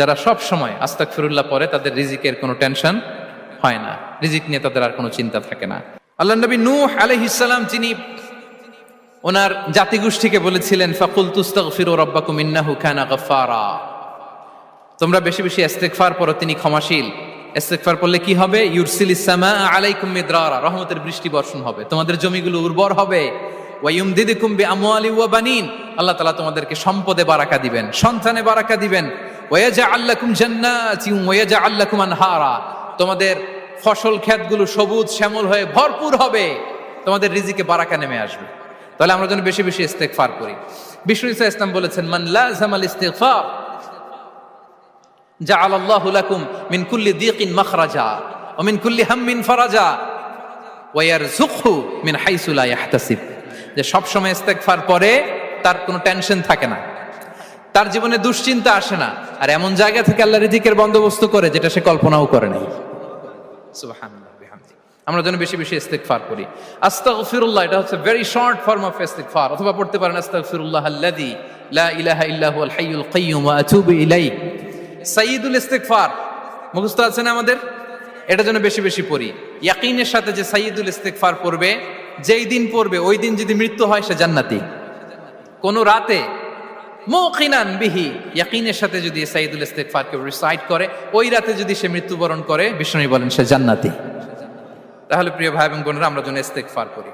যারা সব সময় আস্তাগফিরুল্লাহ পড়ে তাদের রিজিকের কোনো টেনশন হয় না, রিজিক নিয়ে তাদের আর কোনো চিন্তা থাকে না। আল্লাহ নবী নূহ আলাইহিস সালাম যিনি ওনার জাতিগোষ্ঠীকে বলেছিলেন ফাকুল তুস্তাগফিরু রাব্বাকুম ইন্নাহু কানা গাফফারা, তোমরা বেশি বেশি ইস্তিগফার পড়ো, তিনি ক্ষমাশীল। ইস্তিগফার পড়লে কি হবে? ইউরসিলিস সামা আলাইকুম মিদরারা, রহমতের বৃষ্টি বর্ষণ হবে, তোমাদের জমিগুলো উর্বর হবে। ওয়া ইউমদিদুকুম বিআমওয়ালি ওয়া বানিন, আল্লাহ তাআলা তোমাদেরকে সম্পদে বারাকা দিবেন, সন্তানে বারাকা দিবেন। ওয়া ইয়াজআল লাকুম জান্নাতিন ওয়া ইয়াজআল লাকুম আনহারা, তোমাদের ফসল ক্ষেতগুলো সবুজ শ্যামল হয়ে ভরপুর হবে, তোমাদের রিজিকে বারাকা নেমে আসবে। তাহলে আমরা যেন বেশি বেশি ইস্তিগফার করি। বিষ্ণু ঈসা ইসলাম বলেছেন মান লাযামাল ইস্তিগফার জাআলাল্লাহু লাকুম মিন কুল্লি দিকিন মাখরাজা ওয়া মিন কুল্লি হাম্মিন ফারাজা ওয়া ইয়ারযুকহু মিন হাইসু লা ইয়াহতাসিব, যে সব সময় ইস্তিগফার পরে তার কোনো টেনশন থাকে না, তার জীবনে দুশ্চিন্তা আসে না, আর এমন জায়গা থেকে আল্লাহ রিজিকের বন্দোবস্ত করে যেটা সে কল্পনাও করে নাই। সুবহানাল্লাহ বিহামদি। আমরা যেন বেশি বেশি ইস্তিগফার করি। আস্তাগফিরুল্লাহ, এটা হচ্ছে ভেরি শর্ট ফর্ম অফ ইস্তিগফার। অথবা পড়তে পারেন আস্তাগফিরুল্লাহ আল্লাযী লা ইলাহা ইল্লা হুয়াল হাইয়ুল কাইয়্যুম ওয়া আতুবু ইলাইহি। সাইয়্যিদুল ইস্তিগফার মুখস্থ আছে না আমাদের? এটা যেন বেশি বেশি পড়ি। ইয়াকিনের সাথে যে সাইয়্যিদুল ইস্তিগফার পড়বে, যেই দিন পড়বে ওই দিন যদি মৃত্যু হয় সে জান্নাতি। কোন রাতে মুকিনান বিহি, ইয়াকিনের সাথে যদি সাইয়্যিদুল ইস্তিগফারকে রিসাইট করে, ওই রাতে যদি সে মৃত্যুবরণ করে, বিষ্ণু বলেন সে জান্নাতি। তাহলে প্রিয় ভাই এবং বোনেরা, আমরা যেন ইস্তিগফার করি।